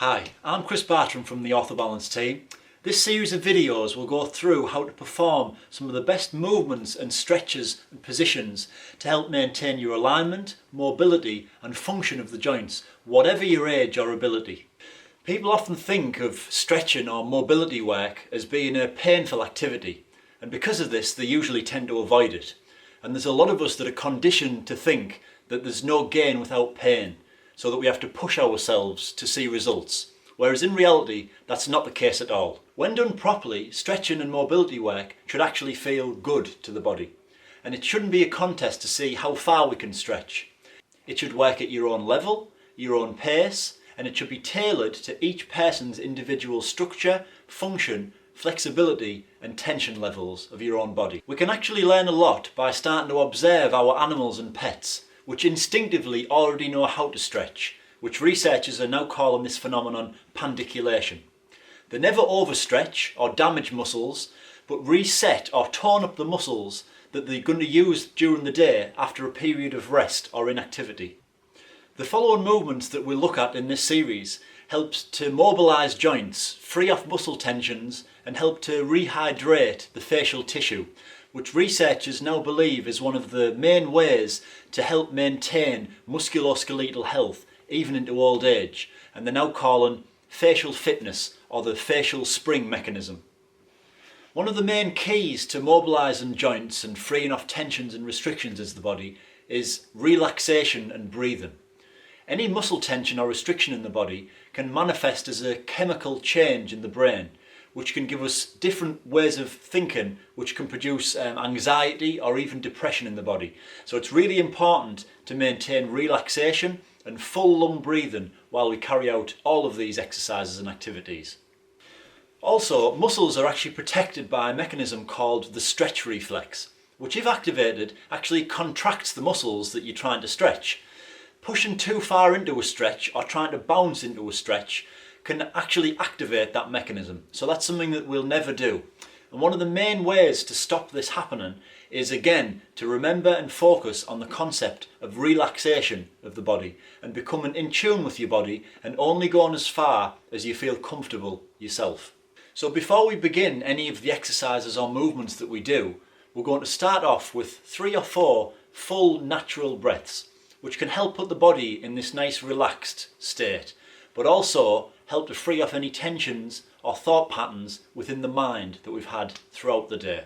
Hi, I'm Chris Bartram from the Orthobalance team. This series of videos will go through how to perform some of the best movements and stretches and positions to help maintain your alignment, mobility and function of the joints, whatever your age or ability. People often think of stretching or mobility work as being a painful activity, and because of this they usually tend to avoid it. And there's a lot of us that are conditioned to think that there's no gain without pain, so that we have to push ourselves to see results, whereas in reality that's not the case at all. When done properly, stretching and mobility work should actually feel good to the body, and it shouldn't be a contest to see how far we can stretch. It should work at your own level, your own pace, and it should be tailored to each person's individual structure, function, flexibility and tension levels of your own body. We can actually learn a lot by starting to observe our animals and pets, which instinctively already know how to stretch, which researchers are now calling this phenomenon pandiculation. They never overstretch or damage muscles, but reset or tone up the muscles that they're going to use during the day after a period of rest or inactivity. The following movements that we'll look at in this series helps to mobilise joints, free off muscle tensions and help to rehydrate the facial tissue, which researchers now believe is one of the main ways to help maintain musculoskeletal health even into old age, and they're now calling facial fitness or the facial spring mechanism. One of the main keys to mobilising joints and freeing off tensions and restrictions in the body is relaxation and breathing. Any muscle tension or restriction in the body can manifest as a chemical change in the brain, which can give us different ways of thinking, which can produce anxiety or even depression in the body. So it's really important to maintain relaxation and full lung breathing while we carry out all of these exercises and activities. Also, muscles are actually protected by a mechanism called the stretch reflex, which if activated actually contracts the muscles that you're trying to stretch. Pushing too far into a stretch or trying to bounce into a stretch can actually activate that mechanism. So that's something that we'll never do. And one of the main ways to stop this happening is again to remember and focus on the concept of relaxation of the body and becoming in tune with your body and only going as far as you feel comfortable yourself. So before we begin any of the exercises or movements that we do, we're going to start off with 3 or 4 full natural breaths, which can help put the body in this nice relaxed state, but also help to free off any tensions or thought patterns within the mind that we've had throughout the day.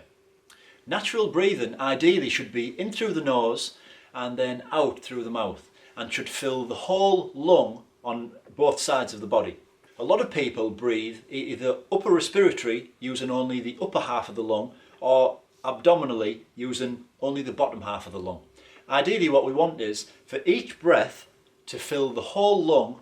Natural breathing ideally should be in through the nose and then out through the mouth, and should fill the whole lung on both sides of the body. A lot of people breathe either upper respiratory using only the upper half of the lung, or abdominally using only the bottom half of the lung. Ideally what we want is for each breath to fill the whole lung,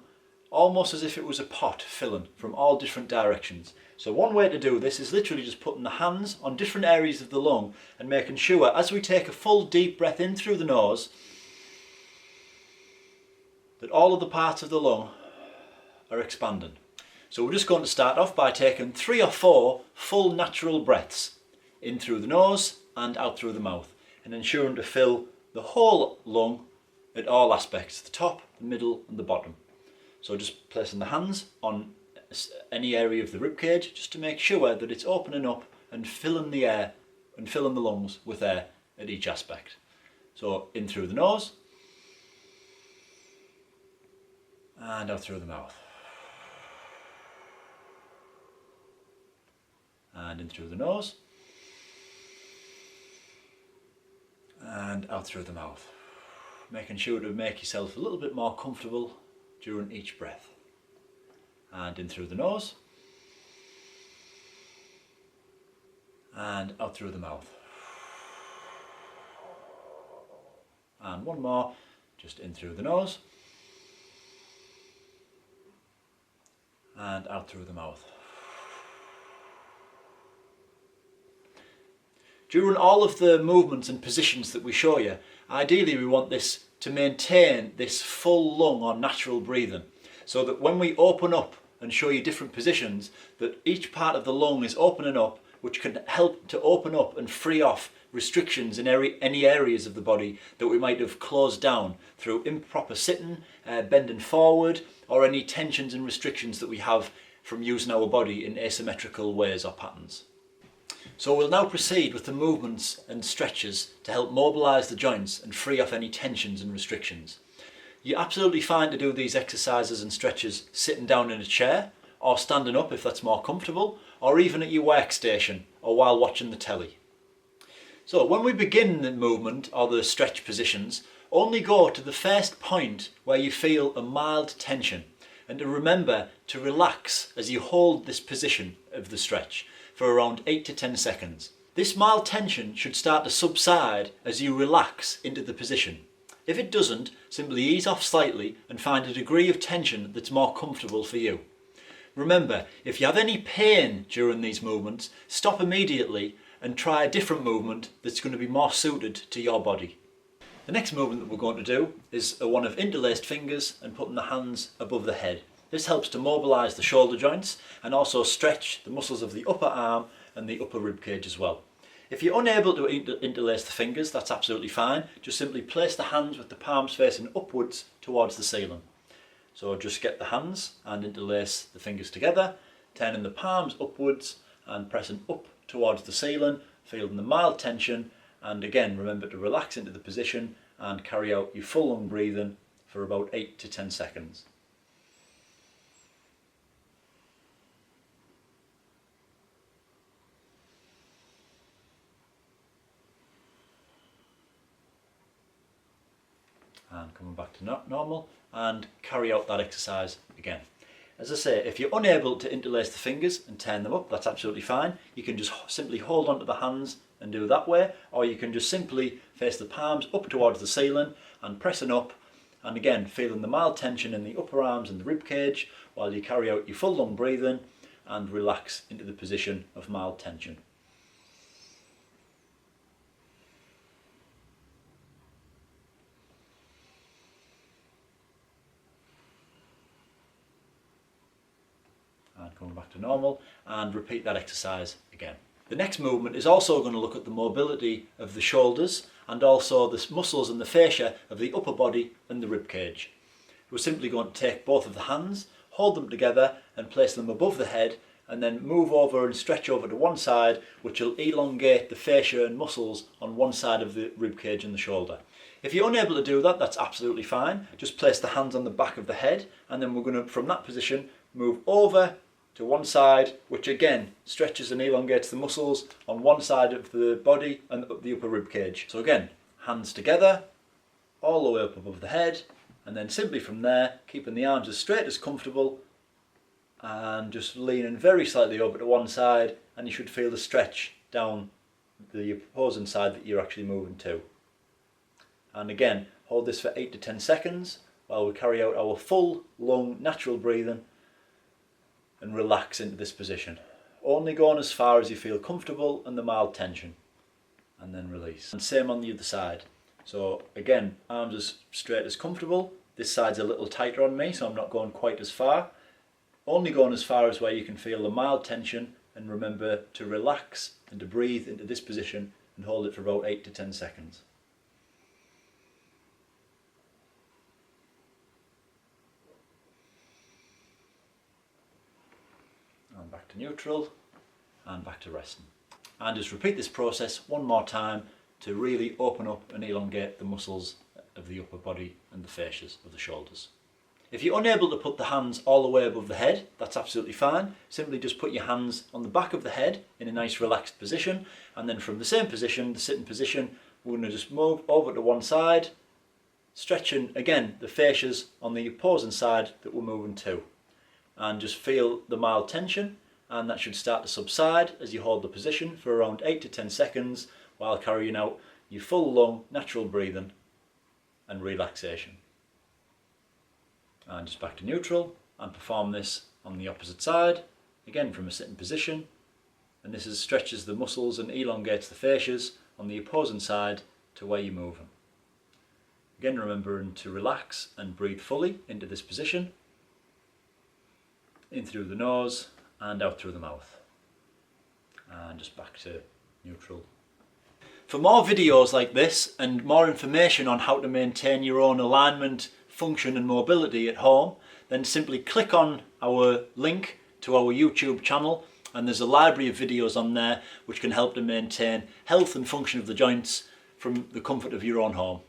almost as if it was a pot filling from all different directions. So one way to do this is literally just putting the hands on different areas of the lung and making sure as we take a full deep breath in through the nose that all of the parts of the lung are expanding. So we're just going to start off by taking 3 or 4 full natural breaths in through the nose and out through the mouth, and ensuring to fill the whole lung at all aspects, the top, the middle and the bottom. So just placing the hands on any area of the ribcage just to make sure that it's opening up and filling the air and filling the lungs with air at each aspect. So in through the nose and out through the mouth. And in through the nose and out through the mouth. Making sure to make yourself a little bit more comfortable during each breath. And in through the nose and out through the mouth. And one more, just in through the nose and out through the mouth. During all of the movements and positions that we show you, ideally we want this to maintain this full lung or natural breathing, so that when we open up and show you different positions, that each part of the lung is opening up which can help to open up and free off restrictions in any areas of the body that we might have closed down through improper sitting, bending forward, or any tensions and restrictions that we have from using our body in asymmetrical ways or patterns. So we'll now proceed with the movements and stretches to help mobilise the joints and free off any tensions and restrictions. You're absolutely fine to do these exercises and stretches sitting down in a chair, or standing up if that's more comfortable, or even at your workstation or while watching the telly. So when we begin the movement or the stretch positions, only go to the first point where you feel a mild tension, and to remember to relax as you hold this position of the stretch for around 8 to 10 seconds. This mild tension should start to subside as you relax into the position. If it doesn't, simply ease off slightly and find a degree of tension that's more comfortable for you. Remember, if you have any pain during these movements, stop immediately and try a different movement that's going to be more suited to your body. The next movement that we're going to do is one of interlaced fingers and putting the hands above the head. This helps to mobilise the shoulder joints and also stretch the muscles of the upper arm and the upper rib cage as well. If you're unable to interlace the fingers, that's absolutely fine. Just simply place the hands with the palms facing upwards towards the ceiling. So just get the hands and interlace the fingers together, turning the palms upwards and pressing up towards the ceiling, feeling the mild tension, and again remember to relax into the position and carry out your full lung breathing for about 8 to 10 seconds. And coming back to normal, and carry out that exercise again. As I say, if you're unable to interlace the fingers and turn them up, that's absolutely fine. You can just simply hold onto the hands and do it that way, or you can just simply face the palms up towards the ceiling and pressing up, and again feeling the mild tension in the upper arms and the rib cage while you carry out your full lung breathing and relax into the position of mild tension. And coming back to normal, and repeat that exercise again. The next movement is also going to look at the mobility of the shoulders and also the muscles and the fascia of the upper body and the rib cage. We're simply going to take both of the hands, hold them together and place them above the head, and then move over and stretch over to one side, which will elongate the fascia and muscles on one side of the rib cage and the shoulder. If you're unable to do that, that's absolutely fine. Just place the hands on the back of the head, and then we're going to, from that position, move over to one side, which again stretches and elongates the muscles on one side of the body and the upper rib cage. So again, hands together, all the way up above the head, and then simply from there, keeping the arms as straight as comfortable, and just leaning very slightly over to one side, and you should feel the stretch down the opposing side that you're actually moving to. And again, hold this for 8 to 10 seconds while we carry out our full lung natural breathing and relax into this position. Only going as far as you feel comfortable and the mild tension, and then release. And same on the other side. So again, arms as straight as comfortable. This side's a little tighter on me, so I'm not going quite as far. Only going as far as where you can feel the mild tension, and remember to relax and to breathe into this position and hold it for about 8 to 10 seconds. And back to neutral, and back to resting. And just repeat this process one more time to really open up and elongate the muscles of the upper body and the fascias of the shoulders. If you're unable to put the hands all the way above the head, that's absolutely fine. Simply just put your hands on the back of the head in a nice relaxed position, and then from the same position, the sitting position, we're going to just move over to one side, stretching again the fascias on the opposing side that we're moving to. And just feel the mild tension, and that should start to subside as you hold the position for around 8 to 10 seconds while carrying out your full lung natural breathing and relaxation. And just back to neutral, and perform this on the opposite side, again from a sitting position, and this stretches the muscles and elongates the fascias on the opposing side to where you're moving. Again, remembering to relax and breathe fully into this position, in through the nose and out through the mouth. and just back to neutral. For more videos like this and more information on how to maintain your own alignment, function and mobility at home, then simply click on our link to our YouTube channel, and there's a library of videos on there which can help to maintain health and function of the joints from the comfort of your own home.